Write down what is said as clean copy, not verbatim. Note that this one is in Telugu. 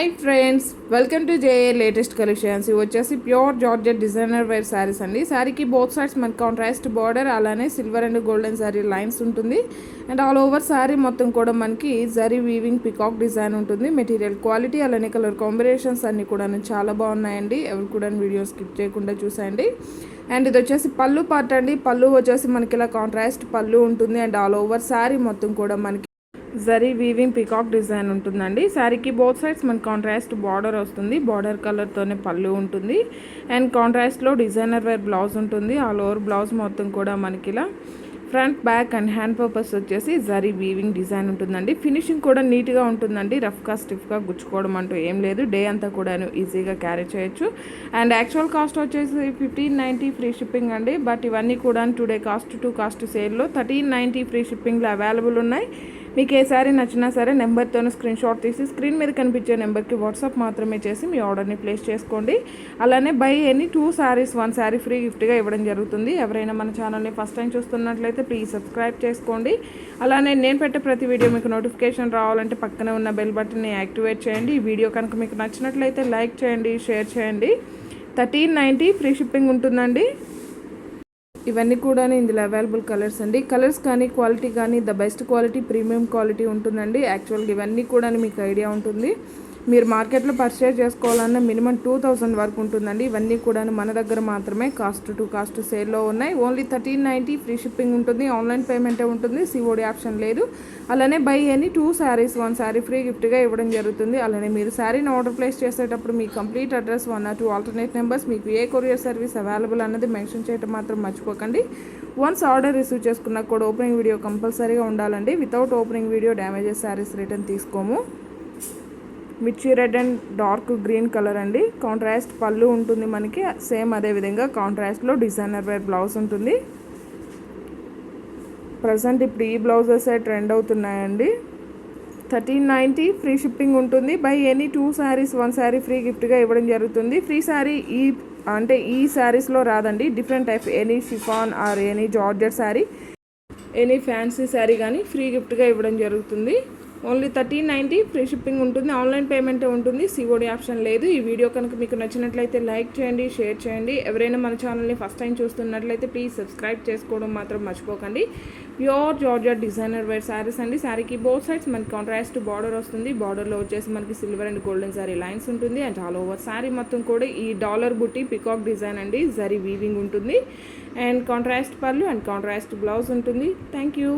Hi friends, welcome to J A latest collections. ఇవి వచ్చేసి pure georgette designer wear saris అండి. శారీకి బోత్ సైడ్స్ మనకి కాంట్రాస్ట్ బార్డర్, అలానే silver and golden sari lines ఉంటుంది. అండ్ ఆల్ ఓవర్ శారీ మొత్తం కూడా మనకి జరీ వీవింగ్ పికాక్ డిజైన్ ఉంటుంది. మెటీరియల్ క్వాలిటీ అలానే కలర్ కాంబినేషన్స్ అన్నీ కూడా చాలా బాగున్నాయండి. ఎవరు కూడా వీడియో స్కిప్ చేయకుండా చూసేయండి. అండ్ ఇది వచ్చేసి పళ్ళు పార్ట్ అండి. పళ్ళు వచ్చేసి మనకి ఇలా కాంట్రాస్ట్ పళ్ళు ఉంటుంది. అండ్ ఆల్ ఓవర్ శారీ మొత్తం కూడా మనకి జరీ వీవింగ్ పికాక్ డిజైన్ ఉంటుందండి. శారీకి బోత్ సైడ్స్ మనకి కాంట్రాస్ట్ బార్డర్ వస్తుంది. బార్డర్ కలర్తోనే పళ్ళు ఉంటుంది. అండ్ కాంట్రాస్ట్లో డిజైనర్ వేర్ బ్లౌజ్ ఉంటుంది. ఆల్ ఓవర్ బ్లౌజ్ మొత్తం కూడా మనకి ఇలా front back and hand purpose వచ్చేసి జరీ వీవింగ్ డిజైన్ ఉంటుందండి. ఫినిషింగ్ కూడా నీట్గా ఉంటుందండి. రఫ్గా స్టిఫ్గా గుచ్చుకోవడం అంటూ ఏం లేదు. డే అంతా కూడా ఈజీగా క్యారీ చేయొచ్చు. అండ్ యాక్చువల్ కాస్ట్ వచ్చేసి 1590 ఫ్రీ షిప్పింగ్ అండి. బట్ ఇవన్నీ కూడా టుడే కాస్ట్ టు కాస్ట్ సేల్లో 1390 ఫ్రీ షిప్పింగ్లో అవైలబుల్ ఉన్నాయి. మీకు ఏ సారీ నచ్చినా సరే నెంబర్తో స్క్రీన్ షాట్ తీసి స్క్రీన్ మీద కనిపించే నెంబర్కి వాట్సాప్ మాత్రమే చేసి మీ ఆర్డర్ని ప్లేస్ చేసుకోండి. అలానే buy any 2 saris 1 sari free గిఫ్ట్గా ఇవ్వడం జరుగుతుంది. ఎవరైనా మన ఛానల్ని ఫస్ట్ టైం చూస్తున్నట్లయితే ప్లీజ్ సబ్స్క్రైబ్ చేసుకోండి. అలానే నేను పెట్టే ప్రతి వీడియో మీకు నోటిఫికేషన్ రావాలంటే పక్కనే ఉన్న బెల్ బటన్ని యాక్టివేట్ చేయండి. ఈ వీడియో కనుక మీకు నచ్చినట్లయితే లైక్ చేయండి, షేర్ చేయండి. 1390 ఫ్రీ షిప్పింగ్ ఉంటుందండి. ఇవన్నీ కూడా ఇందులో అవైలబుల్ కలర్స్ అండి. కలర్స్ కానీ క్వాలిటీ కానీ the best quality, premium quality ఉంటుందండి. యాక్చువల్గా ఇవన్నీ కూడా మీకు ఐడియా ఉంటుంది. మీరు మార్కెట్లో పర్చేజ్ చేసుకోవాలన్నా మినిమం 2000 వరకు ఉంటుందండి. ఇవన్నీ కూడా మన దగ్గర మాత్రమే కాస్ట్ టు కాస్ట్ సేల్లో ఉన్నాయి. ఓన్లీ 1390 ఫ్రీ షిప్పింగ్ ఉంటుంది. ఆన్లైన్ పేమెంటే ఉంటుంది. సిఓడి ఆప్షన్ లేదు. అలానే buy any 2 saris 1 sari free గిఫ్ట్గా ఇవ్వడం జరుగుతుంది. అలానే మీరు శారీని ఆర్డర్ ప్లేస్ చేసేటప్పుడు మీ complete address 1 or 2 alternate numbers, మీకు ఏ కొరియర్ సర్వీస్ అవైలబుల్ అన్నది మెన్షన్ చేయడం మాత్రం మర్చిపోకండి. వన్స్ ఆర్డర్ రిసీవ్ చేసుకున్నా కూడా ఓపెనింగ్ వీడియో కంపల్సరీగా ఉండాలండి. Without opening video damages saris return తీసుకోము. మిర్చి red and dark green colour అండి. కాంట్రాస్ట్ పళ్ళు ఉంటుంది మనకి. సేమ్ అదే విధంగా కాంట్రాస్ట్లో డిజైనర్ వేర్ బ్లౌజ్ ఉంటుంది. ప్రజెంట్ ఇప్పుడు ఈ బ్లౌజెస్ ట్రెండ్ అవుతున్నాయండి. 1390 ఫ్రీ షిప్పింగ్ ఉంటుంది. By any 2 saris 1 sari free గిఫ్ట్గా ఇవ్వడం జరుగుతుంది. ఫ్రీ సారీ ఈ శారీస్లో రాదండి. Different type any chiffon or any georgette sari, any fancy sari కానీ ఫ్రీ గిఫ్ట్గా ఇవ్వడం జరుగుతుంది. ఓన్లీ 1390 ఫ్రీ షిప్పింగ్ ఉంటుంది. ఆన్లైన్ పేమెంటే ఉంటుంది. సిఓడి ఆప్షన్ లేదు. ఈ వీడియో కనుక మీకు నచ్చినట్లయితే లైక్ చేయండి, షేర్ చేయండి. ఎవరైనా మన ఛానల్ని ఫస్ట్ టైం చూస్తున్నట్లయితే ప్లీజ్ సబ్స్క్రైబ్ చేసుకోవడం మాత్రం మర్చిపోకండి. Pure georgette designer wear saris అండి. శారీకి బోత్ సైడ్స్ మనకి కాంట్రాస్ట్ బార్డర్ వస్తుంది. బార్డర్లో వచ్చేసి మనకి silver and golden sari lines ఉంటుంది. అండ్ ఆల్ ఓవర్ శారీ మొత్తం కూడా ఈ డాలర్ బుట్టి పికాక్ డిజైన్ అండి. జరీ వీవింగ్ ఉంటుంది. అండ్ కాంట్రాస్ట్ పళ్ళు అండ్ కాంట్రాస్ట్ బ్లౌజ్ ఉంటుంది. Thank you.